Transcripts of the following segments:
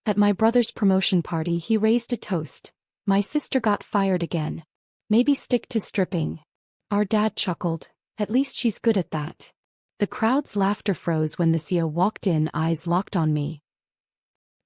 At my brother's promotion party he raised a toast. My sister got fired again. Maybe stick to stripping. Our dad chuckled. At least she's good at that. The crowd's laughter froze when the CEO walked in, eyes locked on me.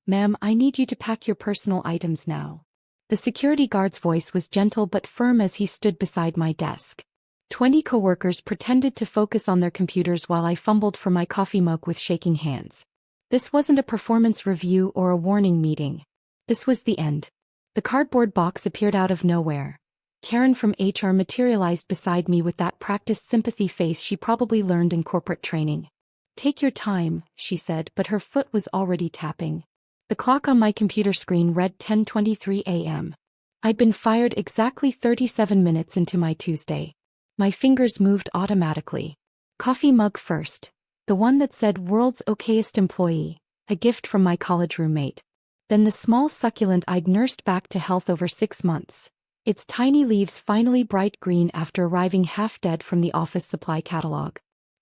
Ma'am, I need you to pack your personal items now. The security guard's voice was gentle but firm as he stood beside my desk. 20 coworkers pretended to focus on their computers while I fumbled for my coffee mug with shaking hands. This wasn't a performance review or a warning meeting. This was the end. The cardboard box appeared out of nowhere. Karen from HR materialized beside me with that practiced sympathy face she probably learned in corporate training. Take your time, she said, but her foot was already tapping. The clock on my computer screen read 10:23 a.m. I'd been fired exactly 37 minutes into my Tuesday. My fingers moved automatically. Coffee mug first. The one that said "World's Okayest Employee," a gift from my college roommate. Then the small succulent I'd nursed back to health over 6 months. Its tiny leaves finally bright green after arriving half dead from the office supply catalog.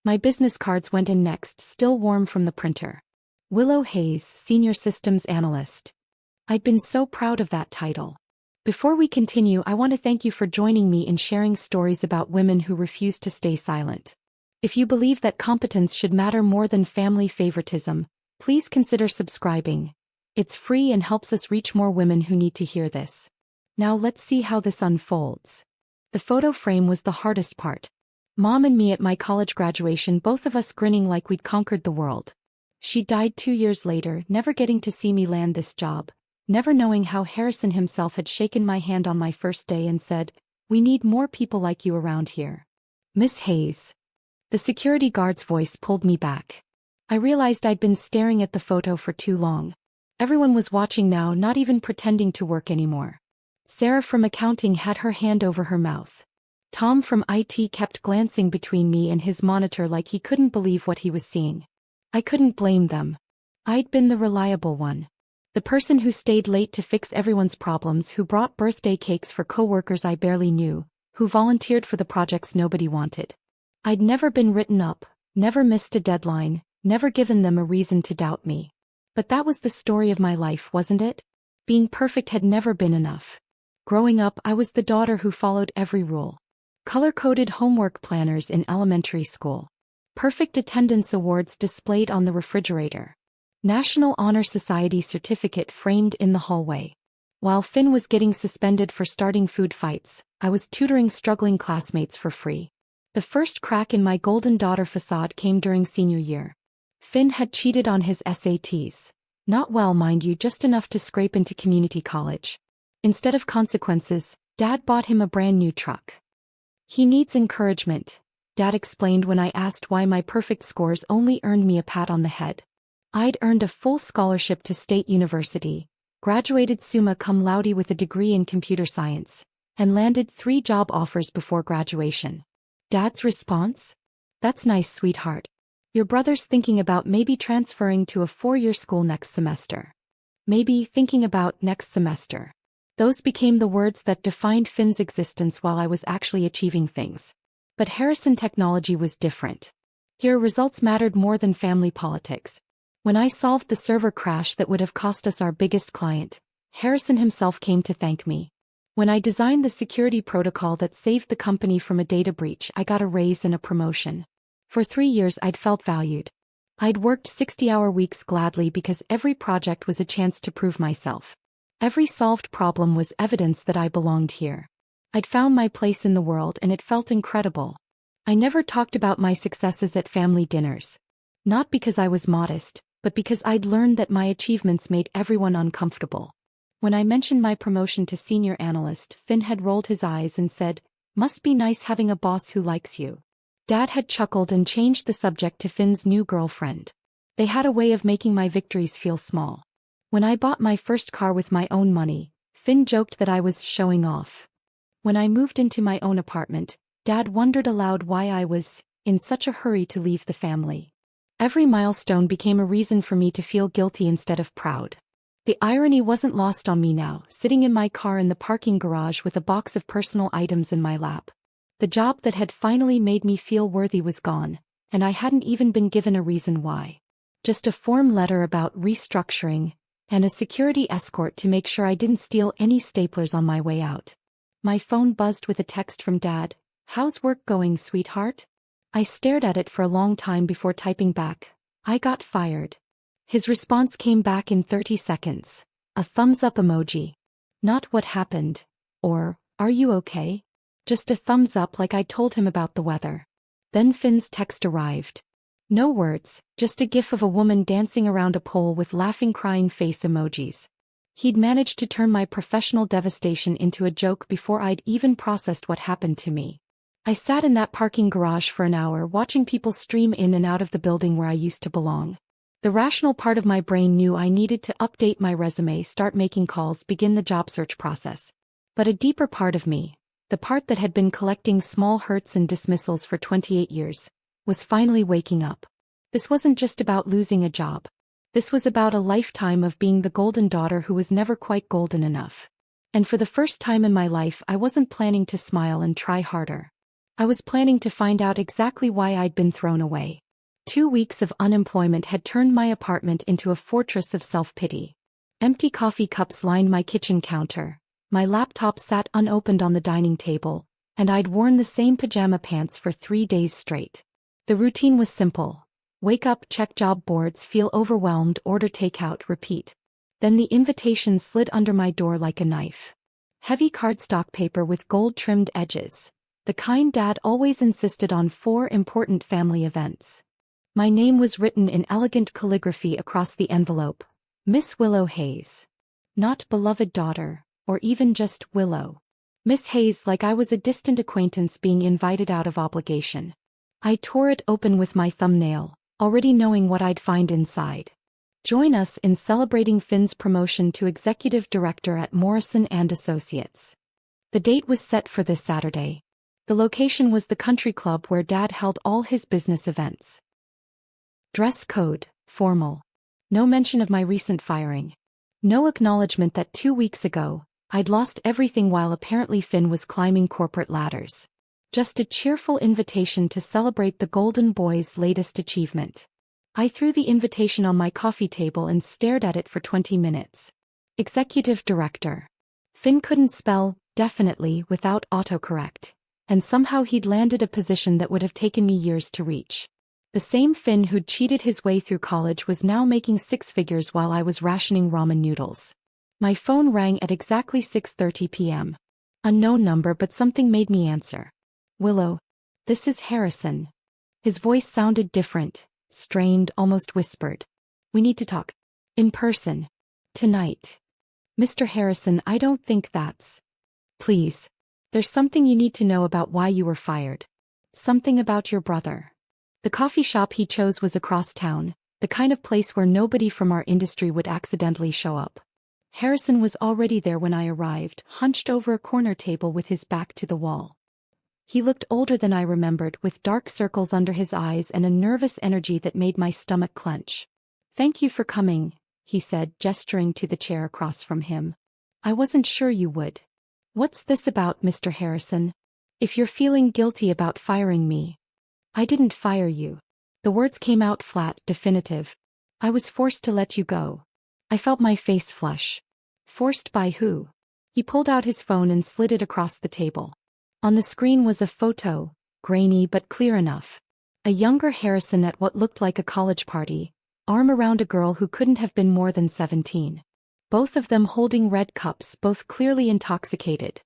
My business cards went in next, still warm from the printer. Willow Hayes, Senior Systems Analyst. I'd been so proud of that title. Before we continue, I want to thank you for joining me in sharing stories about women who refuse to stay silent. If you believe that competence should matter more than family favoritism, please consider subscribing. It's free and helps us reach more women who need to hear this. Now let's see how this unfolds. The photo frame was the hardest part. Mom and me at my college graduation, both of us grinning like we'd conquered the world. She died 2 years later, never getting to see me land this job, never knowing how Harrison himself had shaken my hand on my first day and said, "We need more people like you around here." Miss Hayes. The security guard's voice pulled me back. I realized I'd been staring at the photo for too long. Everyone was watching now, not even pretending to work anymore. Sarah from accounting had her hand over her mouth. Tom from IT kept glancing between me and his monitor like he couldn't believe what he was seeing. I couldn't blame them. I'd been the reliable one. The person who stayed late to fix everyone's problems, who brought birthday cakes for coworkers I barely knew, who volunteered for the projects nobody wanted. I'd never been written up, never missed a deadline, never given them a reason to doubt me. But that was the story of my life, wasn't it? Being perfect had never been enough. Growing up, I was the daughter who followed every rule. Color-coded homework planners in elementary school. Perfect attendance awards displayed on the refrigerator. National Honor Society certificate framed in the hallway. While Finn was getting suspended for starting food fights, I was tutoring struggling classmates for free. The first crack in my golden daughter facade came during senior year. Finn had cheated on his SATs. Not well, mind you, just enough to scrape into community college. Instead of consequences, Dad bought him a brand new truck. He needs encouragement, Dad explained when I asked why my perfect scores only earned me a pat on the head. I'd earned a full scholarship to State University, graduated summa cum laude with a degree in computer science, and landed 3 job offers before graduation. Dad's response? "That's nice, sweetheart. Your brother's thinking about maybe transferring to a 4-year school next semester. Maybe thinking about next semester." Those became the words that defined Finn's existence while I was actually achieving things. But Harrison Technology was different. Here results mattered more than family politics. When I solved the server crash that would have cost us our biggest client, Harrison himself came to thank me. When I designed the security protocol that saved the company from a data breach, I got a raise and a promotion. For 3 years I'd felt valued. I'd worked 60-hour weeks gladly because every project was a chance to prove myself. Every solved problem was evidence that I belonged here. I'd found my place in the world and it felt incredible. I never talked about my successes at family dinners. Not because I was modest, but because I'd learned that my achievements made everyone uncomfortable. When I mentioned my promotion to senior analyst, Finn had rolled his eyes and said, "Must be nice having a boss who likes you." Dad had chuckled and changed the subject to Finn's new girlfriend. They had a way of making my victories feel small. When I bought my first car with my own money, Finn joked that I was showing off. When I moved into my own apartment, Dad wondered aloud why I was in such a hurry to leave the family. Every milestone became a reason for me to feel guilty instead of proud. The irony wasn't lost on me now, sitting in my car in the parking garage with a box of personal items in my lap. The job that had finally made me feel worthy was gone, and I hadn't even been given a reason why. Just a form letter about restructuring, and a security escort to make sure I didn't steal any staplers on my way out. My phone buzzed with a text from Dad. "How's work going, sweetheart?" I stared at it for a long time before typing back, "I got fired." His response came back in 30 seconds. A thumbs up emoji. Not "what happened?" or "are you okay?" Just a thumbs up like I told him about the weather. Then Finn's text arrived. No words, just a gif of a woman dancing around a pole with laughing crying face emojis. He'd managed to turn my professional devastation into a joke before I'd even processed what happened to me. I sat in that parking garage for an hour watching people stream in and out of the building where I used to belong. The rational part of my brain knew I needed to update my resume, start making calls, begin the job search process. But a deeper part of me, the part that had been collecting small hurts and dismissals for 28 years, was finally waking up. This wasn't just about losing a job. This was about a lifetime of being the golden daughter who was never quite golden enough. And for the first time in my life, I wasn't planning to smile and try harder. I was planning to find out exactly why I'd been thrown away. 2 weeks of unemployment had turned my apartment into a fortress of self-pity. Empty coffee cups lined my kitchen counter. My laptop sat unopened on the dining table, and I'd worn the same pajama pants for 3 days straight. The routine was simple. Wake up, check job boards, feel overwhelmed, order takeout, repeat. Then the invitation slid under my door like a knife. Heavy cardstock paper with gold-trimmed edges. The kind Dad always insisted on for important family events. My name was written in elegant calligraphy across the envelope. Miss Willow Hayes. Not beloved daughter, or even just Willow. Miss Hayes, like I was a distant acquaintance being invited out of obligation. I tore it open with my thumbnail, already knowing what I'd find inside. Join us in celebrating Finn's promotion to executive director at Morrison & Associates. The date was set for this Saturday. The location was the country club where Dad held all his business events. Dress code, formal. No mention of my recent firing. No acknowledgement that 2 weeks ago, I'd lost everything while apparently Finn was climbing corporate ladders. Just a cheerful invitation to celebrate the Golden Boy's latest achievement. I threw the invitation on my coffee table and stared at it for 20 minutes. Executive Director. Finn couldn't spell, definitely, without autocorrect. And somehow he'd landed a position that would have taken me years to reach. The same Finn who'd cheated his way through college was now making 6 figures while I was rationing ramen noodles. My phone rang at exactly 6:30 p.m. Unknown number, but something made me answer. "Willow, this is Harrison." His voice sounded different, strained, almost whispered. "We need to talk. In person. Tonight." "Mr. Harrison, I don't think that's..." "Please. There's something you need to know about why you were fired. Something about your brother." The coffee shop he chose was across town, the kind of place where nobody from our industry would accidentally show up. Harrison was already there when I arrived, hunched over a corner table with his back to the wall. He looked older than I remembered, with dark circles under his eyes and a nervous energy that made my stomach clench. "Thank you for coming," he said, gesturing to the chair across from him. "I wasn't sure you would." "What's this about, Mr. Harrison? If you're feeling guilty about firing me..." "I didn't fire you." The words came out flat, definitive. "I was forced to let you go." I felt my face flush. Forced by who? He pulled out his phone and slid it across the table. On the screen was a photo, grainy but clear enough. A younger Harrison at what looked like a college party, arm around a girl who couldn't have been more than 17. Both of them holding red cups, both clearly intoxicated.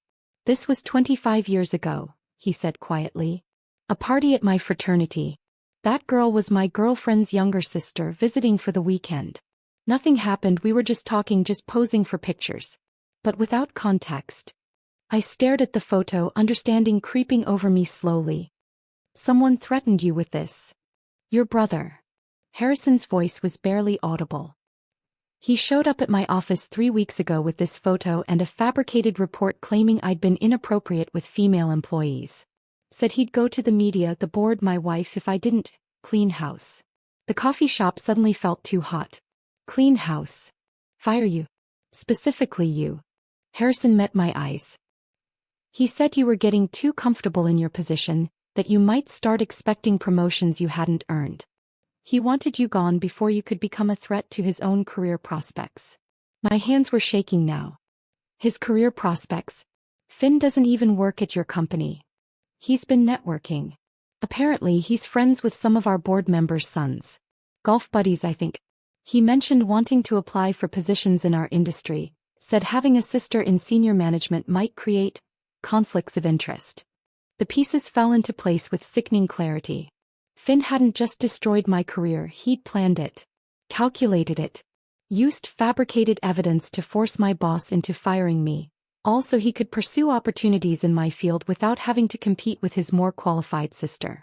"This was 25 years ago," he said quietly. "A party at my fraternity. That girl was my girlfriend's younger sister visiting for the weekend. Nothing happened, we were just talking, just posing for pictures." But without context. I stared at the photo, understanding creeping over me slowly. "Someone threatened you with this. Your brother." Harrison's voice was barely audible. "He showed up at my office 3 weeks ago with this photo and a fabricated report claiming I'd been inappropriate with female employees. Said he'd go to the media, the board, my wife if I didn't clean house." The coffee shop suddenly felt too hot. "Clean house? Fire you? Specifically you?" Harrison met my eyes. "He said you were getting too comfortable in your position, that you might start expecting promotions you hadn't earned. He wanted you gone before you could become a threat to his own career prospects." My hands were shaking now. His career prospects. Finn doesn't even work at your company. He's been networking. Apparently he's friends with some of our board members' sons. Golf buddies, I think. He mentioned wanting to apply for positions in our industry, said having a sister in senior management might create conflicts of interest. The pieces fell into place with sickening clarity. Finn hadn't just destroyed my career, he'd planned it. Calculated it. Used fabricated evidence to force my boss into firing me. Also, he could pursue opportunities in my field without having to compete with his more qualified sister.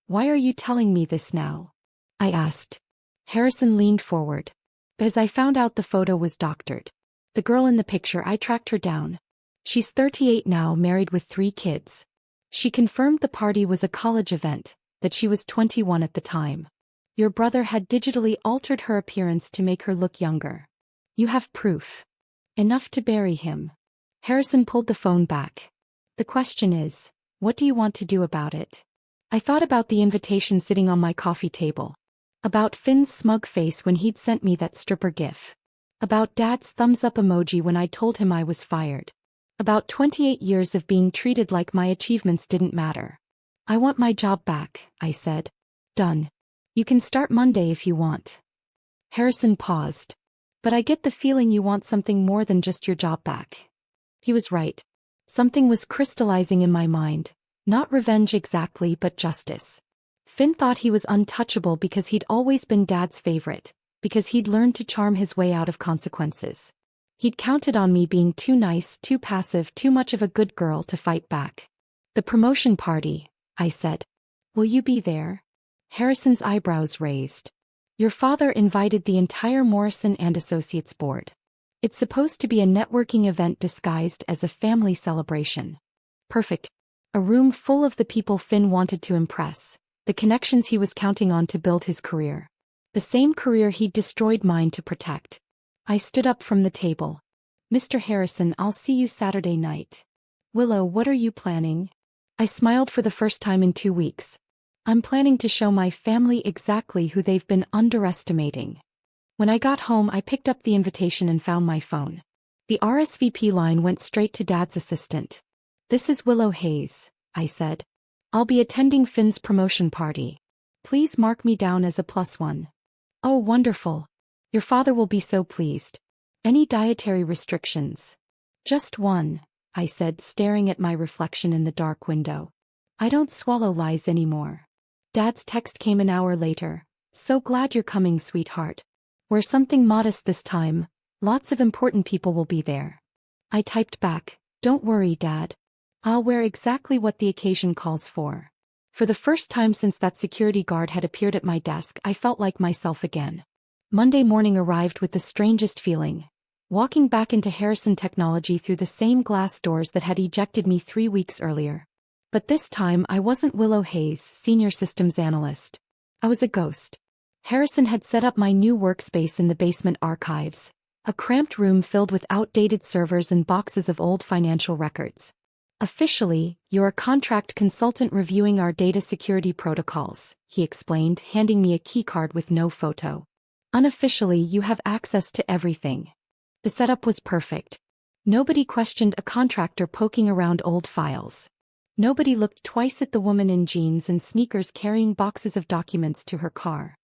Why are you telling me this now? I asked. Harrison leaned forward. Because I found out the photo was doctored. The girl in the picture, I tracked her down. She's 38 now, married with 3 kids. She confirmed the party was a college event, that she was 21 at the time. Your brother had digitally altered her appearance to make her look younger. You have proof. Enough to bury him. Harrison pulled the phone back. The question is, what do you want to do about it? I thought about the invitation sitting on my coffee table. About Finn's smug face when he'd sent me that stripper gif. About Dad's thumbs up emoji when I told him I was fired. About 28 years of being treated like my achievements didn't matter. I want my job back, I said. Done. You can start Monday if you want. Harrison paused. But I get the feeling you want something more than just your job back. He was right. Something was crystallizing in my mind. Not revenge exactly, but justice. Finn thought he was untouchable because he'd always been Dad's favorite, because he'd learned to charm his way out of consequences. He'd counted on me being too nice, too passive, too much of a good girl to fight back. The promotion party, I said. Will you be there? Harrison's eyebrows raised. Your father invited the entire Morrison and Associates board. It's supposed to be a networking event disguised as a family celebration. Perfect. A room full of the people Finn wanted to impress, the connections he was counting on to build his career. The same career he'd destroyed mine to protect. I stood up from the table. Mr. Harrison, I'll see you Saturday night. Willow, what are you planning? I smiled for the first time in 2 weeks. I'm planning to show my family exactly who they've been underestimating. When I got home, I picked up the invitation and found my phone. The RSVP line went straight to Dad's assistant. This is Willow Hayes, I said. I'll be attending Finn's promotion party. Please mark me down as a +1. Oh, wonderful. Your father will be so pleased. Any dietary restrictions? Just one, I said, staring at my reflection in the dark window. I don't swallow lies anymore. Dad's text came an hour later. So glad you're coming, sweetheart. Wear something modest this time. Lots of important people will be there. I typed back, don't worry, Dad. I'll wear exactly what the occasion calls for. For the first time since that security guard had appeared at my desk, I felt like myself again. Monday morning arrived with the strangest feeling. Walking back into Harrison Technology through the same glass doors that had ejected me 3 weeks earlier. But this time I wasn't Willow Hayes, senior systems analyst. I was a ghost. Harrison had set up my new workspace in the basement archives, a cramped room filled with outdated servers and boxes of old financial records. Officially, you're a contract consultant reviewing our data security protocols, he explained, handing me a keycard with no photo. Unofficially, you have access to everything. The setup was perfect. Nobody questioned a contractor poking around old files. Nobody looked twice at the woman in jeans and sneakers carrying boxes of documents to her car.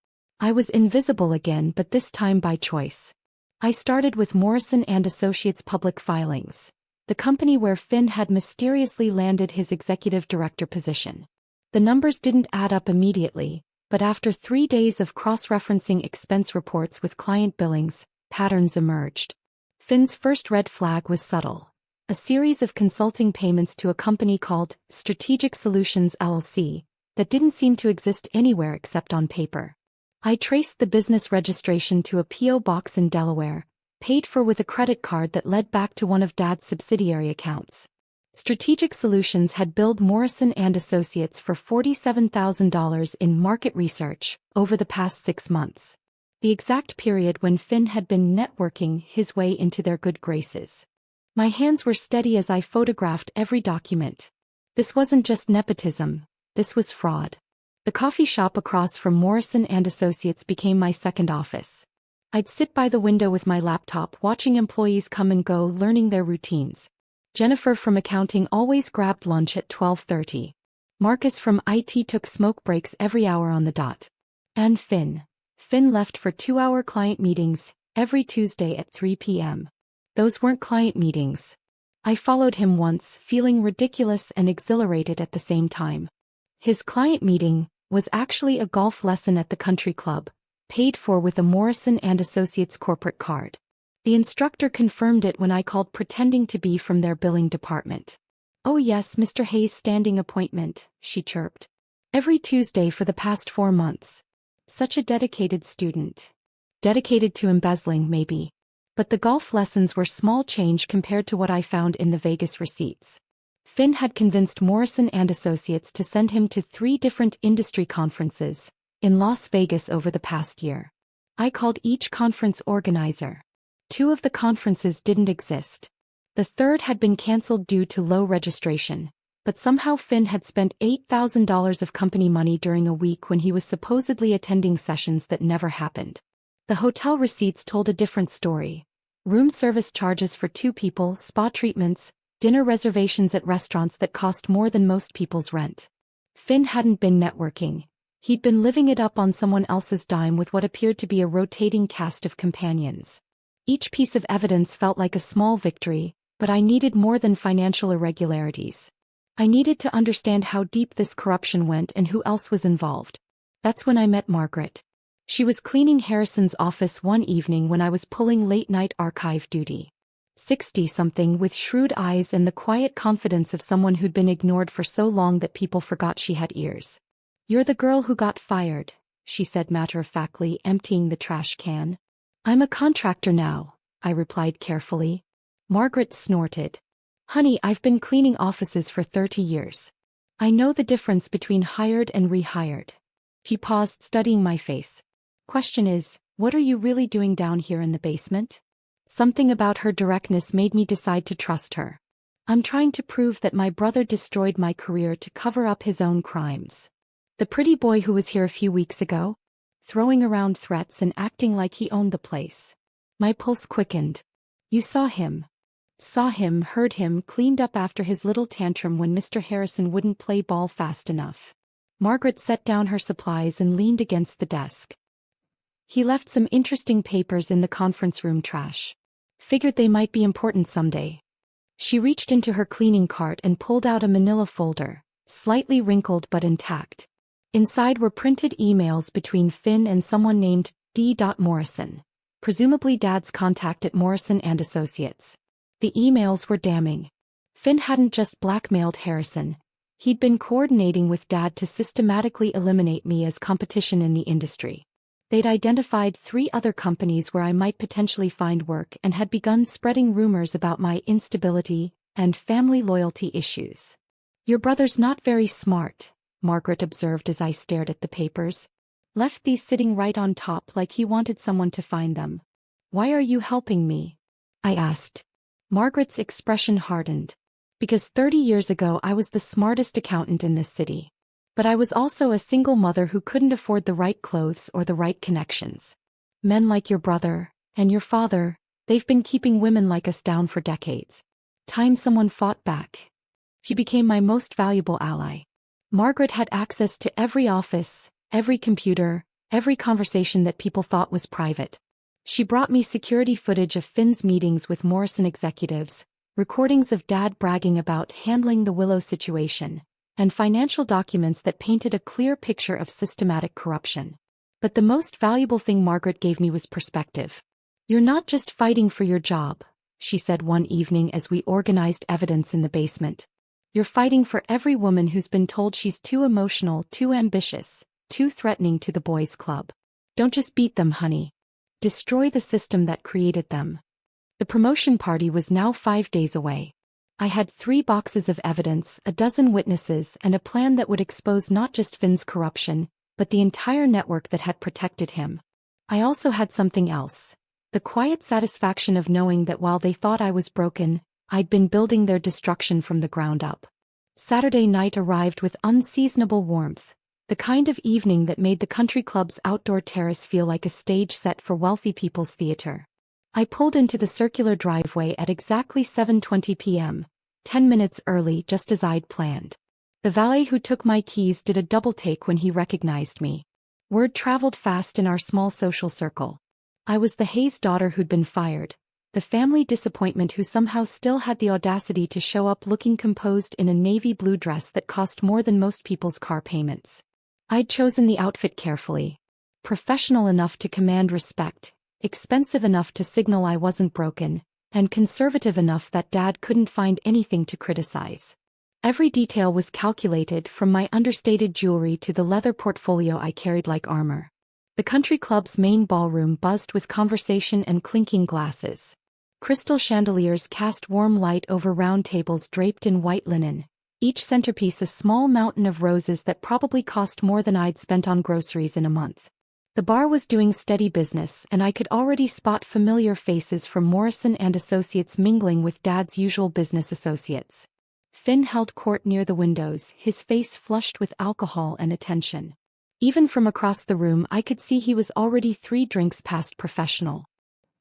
I was invisible again, but this time by choice. I started with Morrison and Associates Public Filings, the company where Finn had mysteriously landed his executive director position. The numbers didn't add up immediately, but after 3 days of cross-referencing expense reports with client billings, patterns emerged. Finn's first red flag was subtle. A series of consulting payments to a company called Strategic Solutions LLC that didn't seem to exist anywhere except on paper. I traced the business registration to a P.O. box in Delaware, paid for with a credit card that led back to one of Dad's subsidiary accounts. Strategic Solutions had billed Morrison and Associates for $47,000 in market research over the past 6 months. The exact period when Finn had been networking his way into their good graces. My hands were steady as I photographed every document. This wasn't just nepotism, this was fraud. The coffee shop across from Morrison and Associates became my second office. I'd sit by the window with my laptop watching employees come and go, learning their routines. Jennifer from accounting always grabbed lunch at 12:30. Marcus from IT took smoke breaks every hour on the dot. And Finn left for 2-hour client meetings every Tuesday at 3 p.m. Those weren't client meetings. I followed him once, feeling ridiculous and exhilarated at the same time. His client meeting was actually a golf lesson at the country club, paid for with a Morrison & Associates corporate card. The instructor confirmed it when I called, pretending to be from their billing department. "Oh yes, Mr. Hayes' standing appointment," she chirped. "Every Tuesday for the past 4 months. Such a dedicated student. Dedicated to embezzling, maybe. But the golf lessons were small change compared to what I found in the Vegas receipts. Finn had convinced Morrison & Associates to send him to 3 different industry conferences in Las Vegas over the past year. I called each conference organizer. 2 of the conferences didn't exist. The third had been canceled due to low registration, but somehow Finn had spent $8,000 of company money during a week when he was supposedly attending sessions that never happened. The hotel receipts told a different story. Room service charges for 2 people, spa treatments, dinner reservations at restaurants that cost more than most people's rent. Finn hadn't been networking. He'd been living it up on someone else's dime with what appeared to be a rotating cast of companions. Each piece of evidence felt like a small victory, but I needed more than financial irregularities. I needed to understand how deep this corruption went and who else was involved. That's when I met Margaret. She was cleaning Harrison's office one evening when I was pulling late-night archive duty. 60-something with shrewd eyes and the quiet confidence of someone who'd been ignored for so long that people forgot she had ears. "You're the girl who got fired," she said matter-of-factly, emptying the trash can. "I'm a contractor now," I replied carefully. Margaret snorted. "Honey, I've been cleaning offices for 30 years. I know the difference between hired and rehired." She paused, studying my face. "Question is, what are you really doing down here in the basement?" Something about her directness made me decide to trust her. "I'm trying to prove that my brother destroyed my career to cover up his own crimes. The pretty boy who was here a few weeks ago? Throwing around threats and acting like he owned the place." My pulse quickened. "You saw him. Saw him, heard him, cleaned up after his little tantrum when Mr. Harrison wouldn't play ball fast enough." Margaret set down her supplies and leaned against the desk. "He left some interesting papers in the conference room trash. Figured they might be important someday." She reached into her cleaning cart and pulled out a manila folder, slightly wrinkled but intact. Inside were printed emails between Finn and someone named D. Morrison, presumably Dad's contact at Morrison & Associates. The emails were damning. Finn hadn't just blackmailed Harrison. He'd been coordinating with Dad to systematically eliminate me as competition in the industry. They'd identified 3 other companies where I might potentially find work and had begun spreading rumors about my instability and family loyalty issues. "Your brother's not very smart," Margaret observed as I stared at the papers. "Left these sitting right on top like he wanted someone to find them." "Why are you helping me?" I asked. Margaret's expression hardened. "Because 30 years ago I was the smartest accountant in this city. But I was also a single mother who couldn't afford the right clothes or the right connections. Men like your brother, and your father, they've been keeping women like us down for decades. Time someone fought back. He became my most valuable ally." Margaret had access to every office, every computer, every conversation that people thought was private. She brought me security footage of Finn's meetings with Morrison executives, recordings of Dad bragging about handling the Willow situation, and financial documents that painted a clear picture of systematic corruption. But the most valuable thing Margaret gave me was perspective. "You're not just fighting for your job," she said one evening as we organized evidence in the basement. "You're fighting for every woman who's been told she's too emotional, too ambitious, too threatening to the boys' club. Don't just beat them, honey. Destroy the system that created them." The promotion party was now 5 days away. I had 3 boxes of evidence, a dozen witnesses, and a plan that would expose not just Finn's corruption, but the entire network that had protected him. I also had something else. The quiet satisfaction of knowing that while they thought I was broken, I'd been building their destruction from the ground up. Saturday night arrived with unseasonable warmth. The kind of evening that made the country club's outdoor terrace feel like a stage set for wealthy people's theater. I pulled into the circular driveway at exactly 7:20 p.m., 10 minutes early, just as I'd planned. The valet who took my keys did a double take when he recognized me. Word traveled fast in our small social circle. I was the Hayes daughter who'd been fired, the family disappointment who somehow still had the audacity to show up looking composed in a navy blue dress that cost more than most people's car payments. I'd chosen the outfit carefully. Professional enough to command respect, expensive enough to signal I wasn't broken, and conservative enough that Dad couldn't find anything to criticize. Every detail was calculated, from my understated jewelry to the leather portfolio I carried like armor. The country club's main ballroom buzzed with conversation and clinking glasses. Crystal chandeliers cast warm light over round tables draped in white linen, each centerpiece a small mountain of roses that probably cost more than I'd spent on groceries in a month. The bar was doing steady business, and I could already spot familiar faces from Morrison and Associates mingling with Dad's usual business associates. Finn held court near the windows, his face flushed with alcohol and attention. Even from across the room I could see he was already 3 drinks past professional.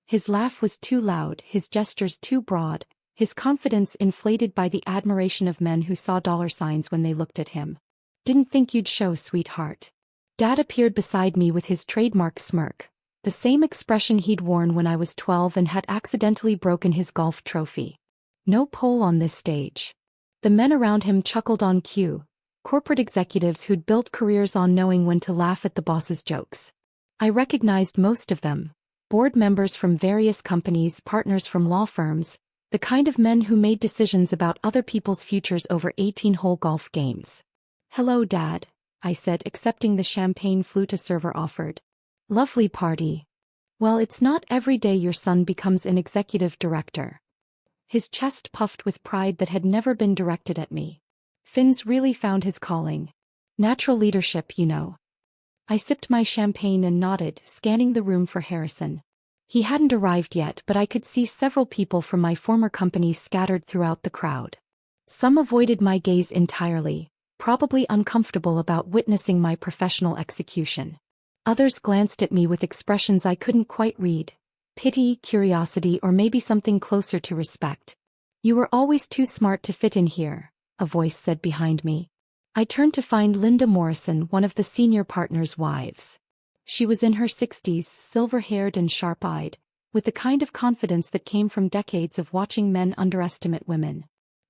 His laugh was too loud, his gestures too broad, his confidence inflated by the admiration of men who saw dollar signs when they looked at him. "Didn't think you'd show, sweetheart." Dad appeared beside me with his trademark smirk, the same expression he'd worn when I was 12 and had accidentally broken his golf trophy. No pole on this stage. The men around him chuckled on cue, corporate executives who'd built careers on knowing when to laugh at the boss's jokes. I recognized most of them, board members from various companies, partners from law firms, the kind of men who made decisions about other people's futures over 18-hole golf games. "Hello, Dad," I said, accepting the champagne flute a server offered. "Lovely party. Well, it's not every day your son becomes an executive director." His chest puffed with pride that had never been directed at me. Finn's really found his calling. Natural leadership, you know. I sipped my champagne and nodded, scanning the room for Harrison. He hadn't arrived yet, but I could see several people from my former company scattered throughout the crowd. Some avoided my gaze entirely, probably uncomfortable about witnessing my professional execution. Others glanced at me with expressions I couldn't quite read. Pity, curiosity, or maybe something closer to respect. "You were always too smart to fit in here," a voice said behind me. I turned to find Linda Morrison, one of the senior partners' wives. She was in her 60s, silver-haired and sharp-eyed, with the kind of confidence that came from decades of watching men underestimate women.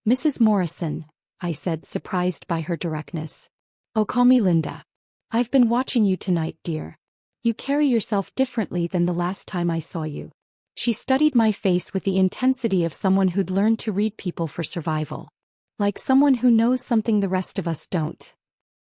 "Mrs. Morrison," I said, surprised by her directness. "Oh, call me Linda. I've been watching you tonight, dear. You carry yourself differently than the last time I saw you." She studied my face with the intensity of someone who'd learned to read people for survival. Like someone who knows something the rest of us don't.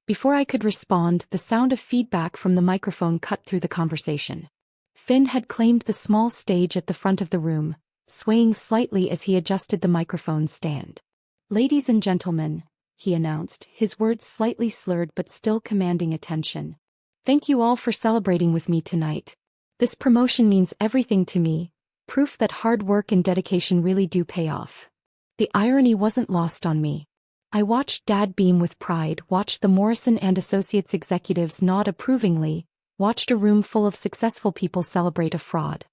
Before I could respond, the sound of feedback from the microphone cut through the conversation. Finn had claimed the small stage at the front of the room, swaying slightly as he adjusted the microphone stand. "Ladies and gentlemen," he announced, his words slightly slurred but still commanding attention. "Thank you all for celebrating with me tonight. This promotion means everything to me, proof that hard work and dedication really do pay off." The irony wasn't lost on me. I watched Dad beam with pride, watched the Morrison and Associates executives nod approvingly, watched a room full of successful people celebrate a fraud.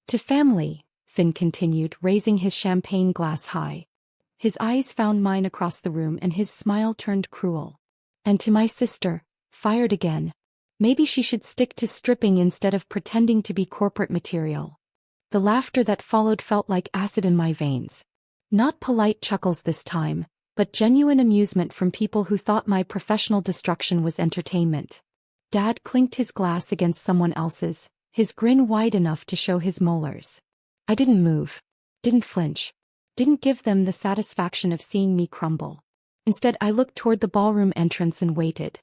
"To family," Finn continued, raising his champagne glass high. His eyes found mine across the room and his smile turned cruel. "And to my sister, fired again. Maybe she should stick to stripping instead of pretending to be corporate material." The laughter that followed felt like acid in my veins. Not polite chuckles this time, but genuine amusement from people who thought my professional destruction was entertainment. Dad clinked his glass against someone else's, his grin wide enough to show his molars. I didn't move. Didn't flinch. Didn't give them the satisfaction of seeing me crumble. Instead, I looked toward the ballroom entrance and waited.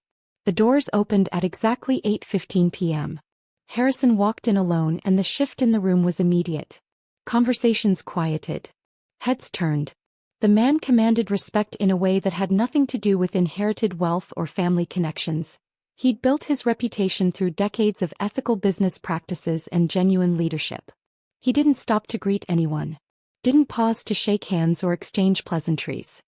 The doors opened at exactly 8:15 p.m. Harrison walked in alone and the shift in the room was immediate. Conversations quieted. Heads turned. The man commanded respect in a way that had nothing to do with inherited wealth or family connections. He'd built his reputation through decades of ethical business practices and genuine leadership. He didn't stop to greet anyone. Didn't pause to shake hands or exchange pleasantries.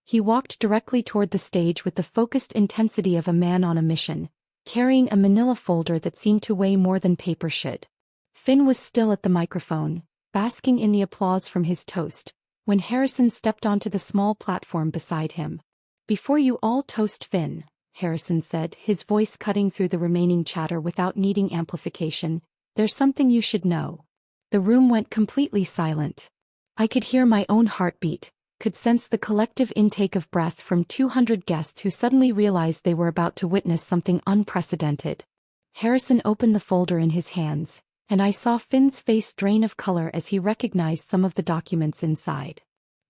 He walked directly toward the stage with the focused intensity of a man on a mission, carrying a manila folder that seemed to weigh more than paper should. Finn was still at the microphone, basking in the applause from his toast, when Harrison stepped onto the small platform beside him. "Before you all toast Finn," Harrison said, his voice cutting through the remaining chatter without needing amplification, "there's something you should know." The room went completely silent. I could hear my own heartbeat, could sense the collective intake of breath from 200 guests who suddenly realized they were about to witness something unprecedented. Harrison opened the folder in his hands, and I saw Finn's face drain of color as he recognized some of the documents inside.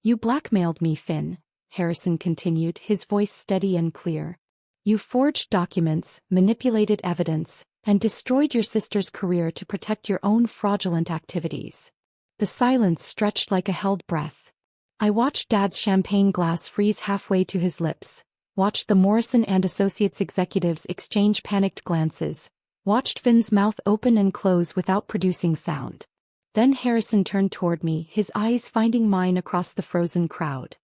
"You blackmailed me, Finn," Harrison continued, his voice steady and clear. "You forged documents, manipulated evidence, and destroyed your sister's career to protect your own fraudulent activities." The silence stretched like a held breath. I watched Dad's champagne glass freeze halfway to his lips, watched the Morrison and Associates executives exchange panicked glances, watched Finn's mouth open and close without producing sound. Then Harrison turned toward me, his eyes finding mine across the frozen crowd.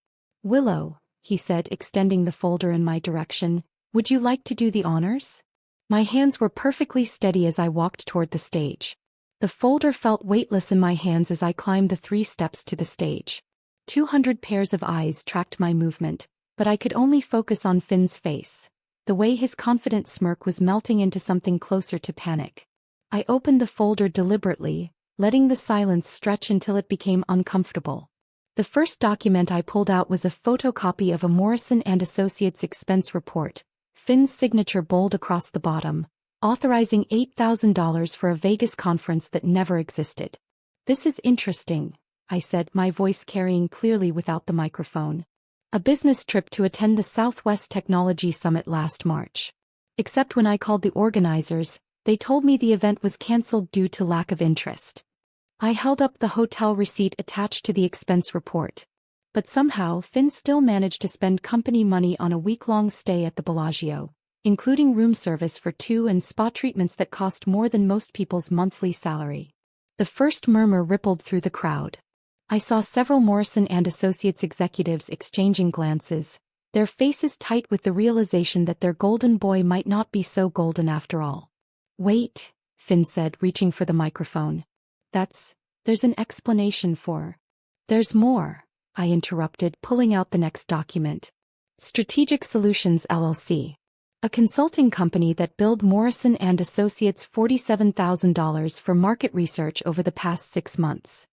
"Willow," he said, extending the folder in my direction, "would you like to do the honors?" My hands were perfectly steady as I walked toward the stage. The folder felt weightless in my hands as I climbed the 3 steps to the stage. 200 pairs of eyes tracked my movement, but I could only focus on Finn's face. The way his confident smirk was melting into something closer to panic. I opened the folder deliberately, letting the silence stretch until it became uncomfortable. The first document I pulled out was a photocopy of a Morrison and Associates expense report, Finn's signature bold across the bottom, authorizing $8,000 for a Vegas conference that never existed. "This is interesting," I said, my voice carrying clearly without the microphone. "A business trip to attend the Southwest Technology Summit last March. Except when I called the organizers, they told me the event was canceled due to lack of interest." I held up the hotel receipt attached to the expense report. But somehow Finn still managed to spend company money on a week-long stay at the Bellagio, including room service for 2 and spa treatments that cost more than most people's monthly salary. The first murmur rippled through the crowd. I saw several Morrison and Associates executives exchanging glances, their faces tight with the realization that their golden boy might not be so golden after all. "Wait," Finn said, reaching for the microphone. There's an explanation for." "There's more," I interrupted, pulling out the next document. Strategic Solutions LLC. A consulting company that billed Morrison and Associates $47,000 for market research over the past 6 months.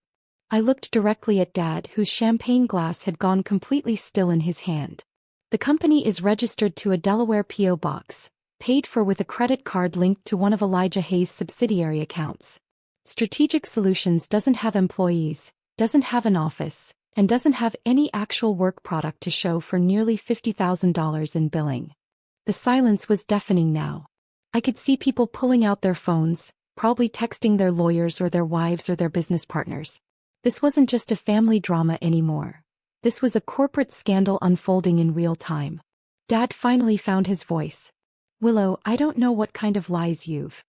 I looked directly at Dad, whose champagne glass had gone completely still in his hand. "The company is registered to a Delaware P.O. box, paid for with a credit card linked to one of Elijah Hayes' subsidiary accounts. Strategic Solutions doesn't have employees, doesn't have an office, and doesn't have any actual work product to show for nearly $50,000 in billing." The silence was deafening now. I could see people pulling out their phones, probably texting their lawyers or their wives or their business partners. This wasn't just a family drama anymore. This was a corporate scandal unfolding in real time. Dad finally found his voice. "Willow, I don't know what kind of lies you've—"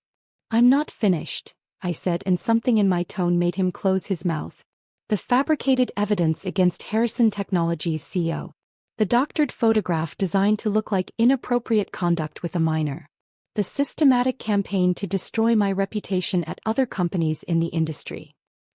"I'm not finished," I said, and something in my tone made him close his mouth. "The fabricated evidence against Harrison Technologies' CEO. The doctored photograph designed to look like inappropriate conduct with a minor. The systematic campaign to destroy my reputation at other companies in the industry."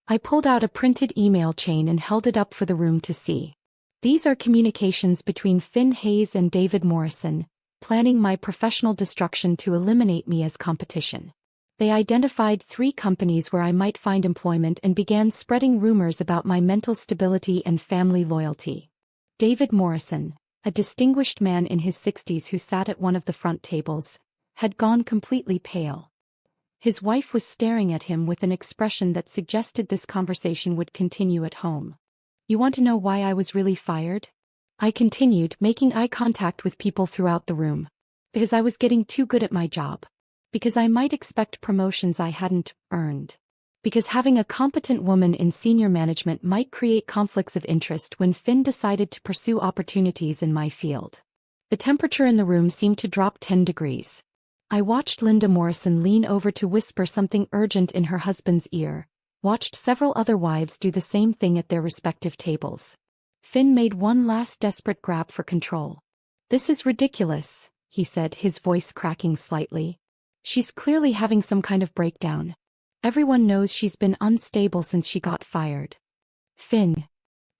I pulled out a printed email chain and held it up for the room to see. "These are communications between Finn Hayes and David Morrison, planning my professional destruction to eliminate me as competition. They identified 3 companies where I might find employment and began spreading rumors about my mental stability and family loyalty. David Morrison, a distinguished man in his 60s who sat at one of the front tables, had gone completely pale. His wife was staring at him with an expression that suggested this conversation would continue at home. "You want to know why I was really fired?" I continued, making eye contact with people throughout the room. "Because I was getting too good at my job. Because I might expect promotions I hadn't earned. Because having a competent woman in senior management might create conflicts of interest when Finn decided to pursue opportunities in my field." The temperature in the room seemed to drop 10 degrees. I watched Linda Morrison lean over to whisper something urgent in her husband's ear, watched several other wives do the same thing at their respective tables. Finn made one last desperate grab for control. "This is ridiculous," he said, his voice cracking slightly. "She's clearly having some kind of breakdown. Everyone knows she's been unstable since she got fired." "Finn."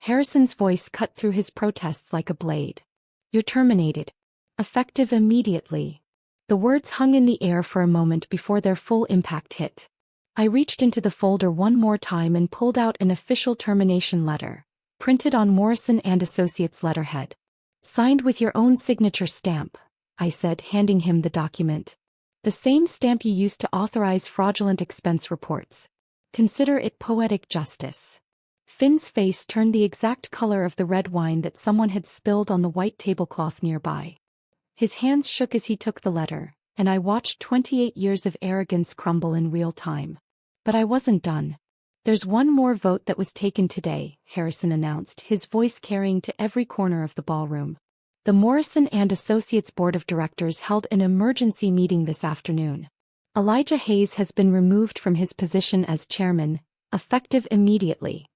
Harrison's voice cut through his protests like a blade. "You're terminated. Effective immediately." The words hung in the air for a moment before their full impact hit. I reached into the folder one more time and pulled out an official termination letter, printed on Morrison and Associates letterhead. "Signed with your own signature stamp," I said, handing him the document. "The same stamp you used to authorize fraudulent expense reports. Consider it poetic justice." Finn's face turned the exact color of the red wine that someone had spilled on the white tablecloth nearby. His hands shook as he took the letter, and I watched 28 years of arrogance crumble in real time. But I wasn't done. "There's one more vote that was taken today," Harrison announced, his voice carrying to every corner of the ballroom. "The Morrison and Associates Board of Directors held an emergency meeting this afternoon. Elijah Hayes has been removed from his position as chairman, effective immediately."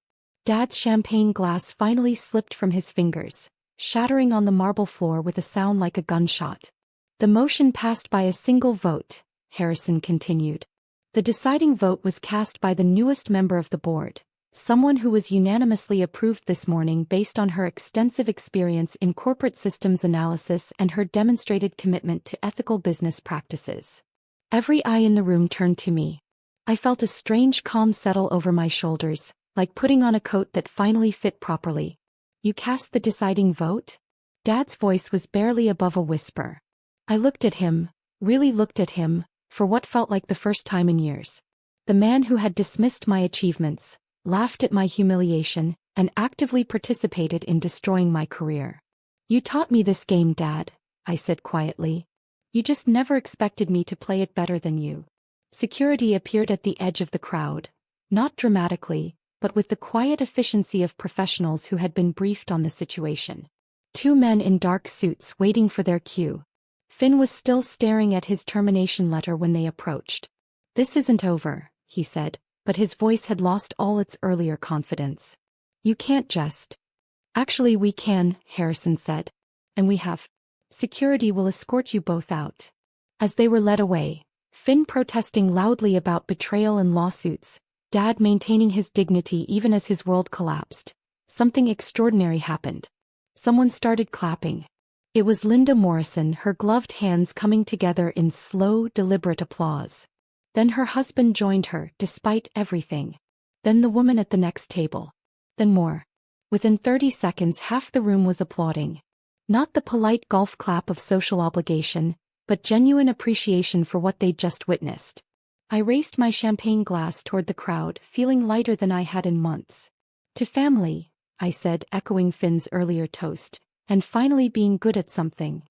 Dad's champagne glass finally slipped from his fingers, shattering on the marble floor with a sound like a gunshot. "The motion passed by a single vote," Harrison continued. "The deciding vote was cast by the newest member of the board, someone who was unanimously approved this morning based on her extensive experience in corporate systems analysis and her demonstrated commitment to ethical business practices." Every eye in the room turned to me. I felt a strange calm settle over my shoulders, like putting on a coat that finally fit properly. "You cast the deciding vote?" Dad's voice was barely above a whisper. I looked at him, really looked at him, for what felt like the first time in years. The man who had dismissed my achievements, laughed at my humiliation, and actively participated in destroying my career. "You taught me this game, Dad," I said quietly. "You just never expected me to play it better than you." Security appeared at the edge of the crowd, not dramatically, but with the quiet efficiency of professionals who had been briefed on the situation. 2 men in dark suits waiting for their cue. Finn was still staring at his termination letter when they approached. "This isn't over," he said, but his voice had lost all its earlier confidence. "You can't just—" "Actually we can," Harrison said. "And we have. Security will escort you both out." As they were led away, Finn protesting loudly about betrayal and lawsuits, Dad maintaining his dignity even as his world collapsed, something extraordinary happened. Someone started clapping. It was Linda Morrison, her gloved hands coming together in slow, deliberate applause. Then her husband joined her, despite everything. Then the woman at the next table. Then more. Within 30 seconds half the room was applauding. Not the polite golf clap of social obligation, but genuine appreciation for what they'd just witnessed. I raised my champagne glass toward the crowd, feeling lighter than I had in months. "To family," I said, echoing Finn's earlier toast, "and finally being good at something."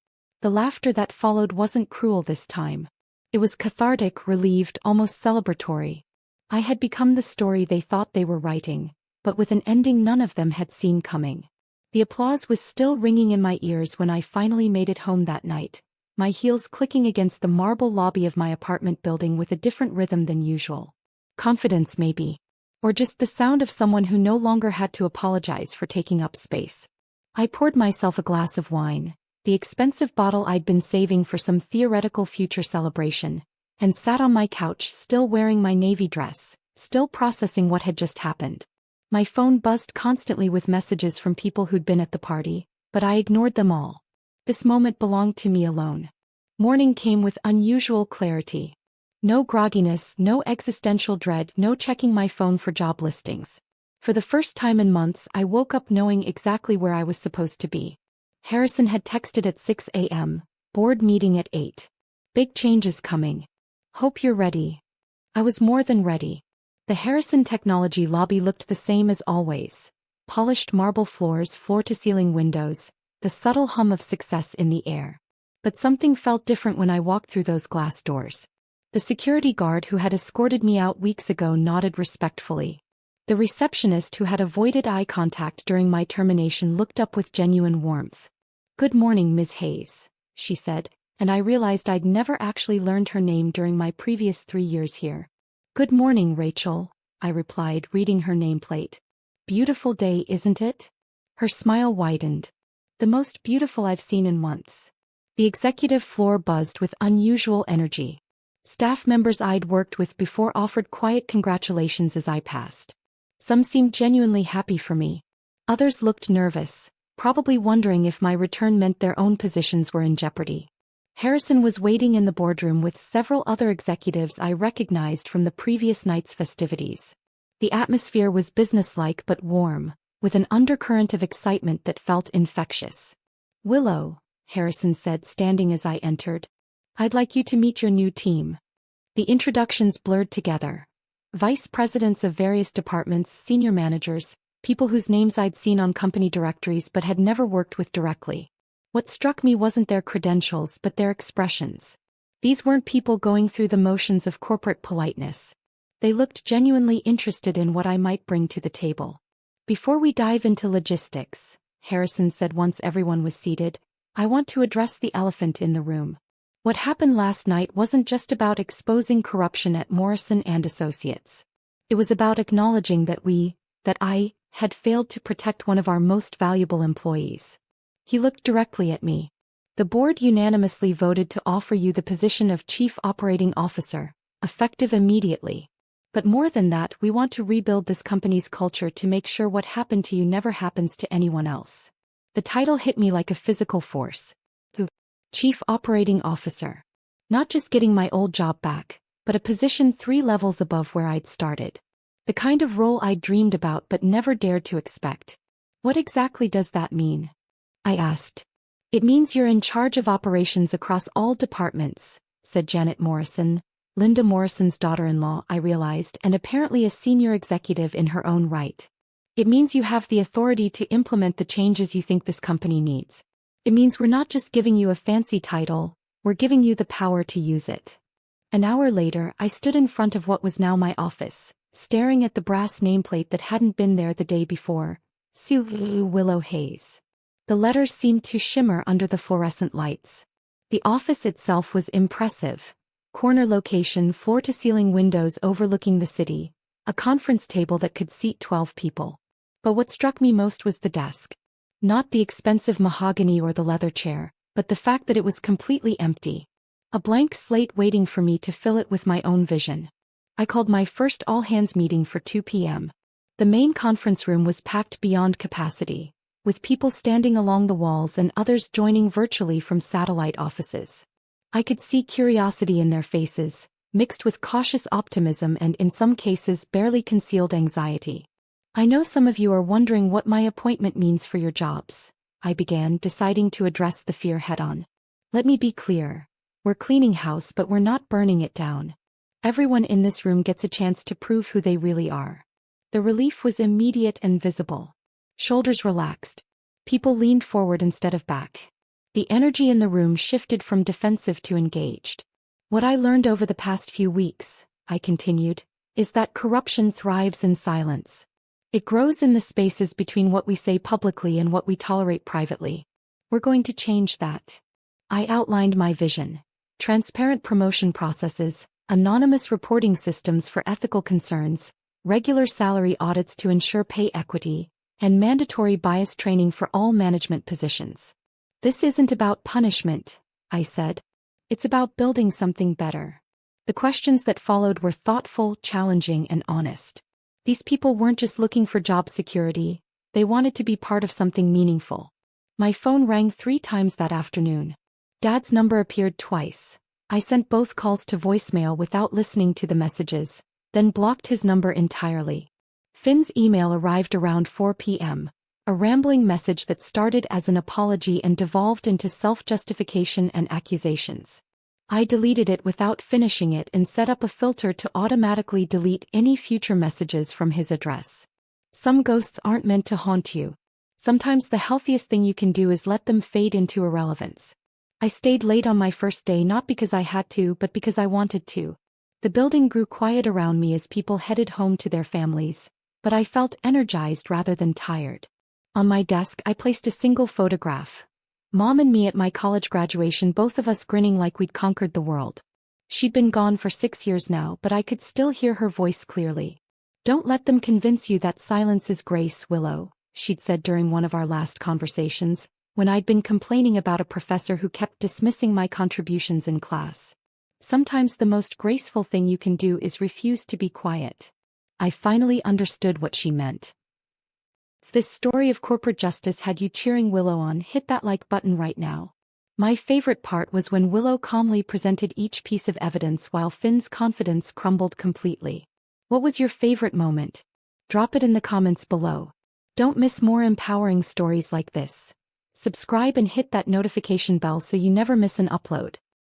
The laughter that followed wasn't cruel this time. It was cathartic, relieved, almost celebratory. I had become the story they thought they were writing, but with an ending none of them had seen coming. The applause was still ringing in my ears when I finally made it home that night, my heels clicking against the marble lobby of my apartment building with a different rhythm than usual. Confidence maybe. Or just the sound of someone who no longer had to apologize for taking up space. I poured myself a glass of wine, the expensive bottle I'd been saving for some theoretical future celebration, and sat on my couch still wearing my navy dress, still processing what had just happened. My phone buzzed constantly with messages from people who'd been at the party, but I ignored them all. This moment belonged to me alone. Morning came with unusual clarity. No grogginess, no existential dread, no checking my phone for job listings. For the first time in months I woke up knowing exactly where I was supposed to be. Harrison had texted at 6 a.m., board meeting at 8. "Big changes coming. Hope you're ready." I was more than ready. The Harrison Technology lobby looked the same as always. Polished marble floors, floor-to-ceiling windows, the subtle hum of success in the air. But something felt different when I walked through those glass doors. The security guard who had escorted me out weeks ago nodded respectfully. The receptionist who had avoided eye contact during my termination looked up with genuine warmth. "Good morning, Ms. Hayes," she said, and I realized I'd never actually learned her name during my previous 3 years here. "Good morning, Rachel," I replied, reading her nameplate. "Beautiful day, isn't it?" Her smile widened. The most beautiful I've seen in months. The executive floor buzzed with unusual energy. Staff members I'd worked with before offered quiet congratulations as I passed. Some seemed genuinely happy for me. Others looked nervous, probably wondering if my return meant their own positions were in jeopardy. Harrison was waiting in the boardroom with several other executives I recognized from the previous night's festivities. The atmosphere was businesslike but warm, with an undercurrent of excitement that felt infectious. "Willow," Harrison said, standing as I entered. "I'd like you to meet your new team." The introductions blurred together. Vice presidents of various departments, senior managers, people whose names I'd seen on company directories but had never worked with directly. What struck me wasn't their credentials but their expressions. These weren't people going through the motions of corporate politeness. They looked genuinely interested in what I might bring to the table. "Before we dive into logistics," Harrison said once everyone was seated, "I want to address the elephant in the room. What happened last night wasn't just about exposing corruption at Morrison and Associates. It was about acknowledging that I, had failed to protect one of our most valuable employees." He looked directly at me. "The board unanimously voted to offer you the position of Chief Operating Officer, effective immediately. But more than that, we want to rebuild this company's culture to make sure what happened to you never happens to anyone else." The title hit me like a physical force. Chief Operating Officer. Not just getting my old job back, but a position 3 levels above where I'd started. The kind of role I'd dreamed about but never dared to expect. "What exactly does that mean?" I asked. "It means you're in charge of operations across all departments," said Janet Morrison, Linda Morrison's daughter-in-law, I realized, and apparently a senior executive in her own right. "It means you have the authority to implement the changes you think this company needs. It means we're not just giving you a fancy title, we're giving you the power to use it." An hour later, I stood in front of what was now my office, staring at the brass nameplate that hadn't been there the day before. Sue Willow Hayes. The letters seemed to shimmer under the fluorescent lights. The office itself was impressive. Corner location, floor-to-ceiling windows overlooking the city, a conference table that could seat 12 people. But what struck me most was the desk. Not the expensive mahogany or the leather chair, but the fact that it was completely empty. A blank slate waiting for me to fill it with my own vision. I called my first all-hands meeting for 2 p.m. The main conference room was packed beyond capacity, with people standing along the walls and others joining virtually from satellite offices. I could see curiosity in their faces, mixed with cautious optimism and in some cases barely concealed anxiety. "I know some of you are wondering what my appointment means for your jobs," I began, deciding to address the fear head-on. "Let me be clear. We're cleaning house, but we're not burning it down. Everyone in this room gets a chance to prove who they really are." The relief was immediate and visible. Shoulders relaxed. People leaned forward instead of back. The energy in the room shifted from defensive to engaged. "What I learned over the past few weeks," I continued, "is that corruption thrives in silence. It grows in the spaces between what we say publicly and what we tolerate privately. We're going to change that." I outlined my vision. Transparent promotion processes, anonymous reporting systems for ethical concerns, regular salary audits to ensure pay equity, and mandatory bias training for all management positions. "This isn't about punishment," I said. "It's about building something better." The questions that followed were thoughtful, challenging, and honest. These people weren't just looking for job security, they wanted to be part of something meaningful. My phone rang 3 times that afternoon. Dad's number appeared twice. I sent both calls to voicemail without listening to the messages, then blocked his number entirely. Finn's email arrived around 4 p.m., a rambling message that started as an apology and devolved into self-justification and accusations. I deleted it without finishing it and set up a filter to automatically delete any future messages from his address. Some ghosts aren't meant to haunt you. Sometimes the healthiest thing you can do is let them fade into irrelevance. I stayed late on my first day not because I had to but because I wanted to. The building grew quiet around me as people headed home to their families, but I felt energized rather than tired. On my desk I placed a single photograph. Mom and me at my college graduation, both of us grinning like we'd conquered the world. She'd been gone for 6 years now, but I could still hear her voice clearly. "Don't let them convince you that silence is grace, Willow," she'd said during one of our last conversations, when I'd been complaining about a professor who kept dismissing my contributions in class. Sometimes the most graceful thing you can do is refuse to be quiet. I finally understood what she meant. If this story of corporate justice had you cheering Willow on, hit that like button right now. My favorite part was when Willow calmly presented each piece of evidence while Finn's confidence crumbled completely. What was your favorite moment? Drop it in the comments below. Don't miss more empowering stories like this. Subscribe and hit that notification bell so you never miss an upload.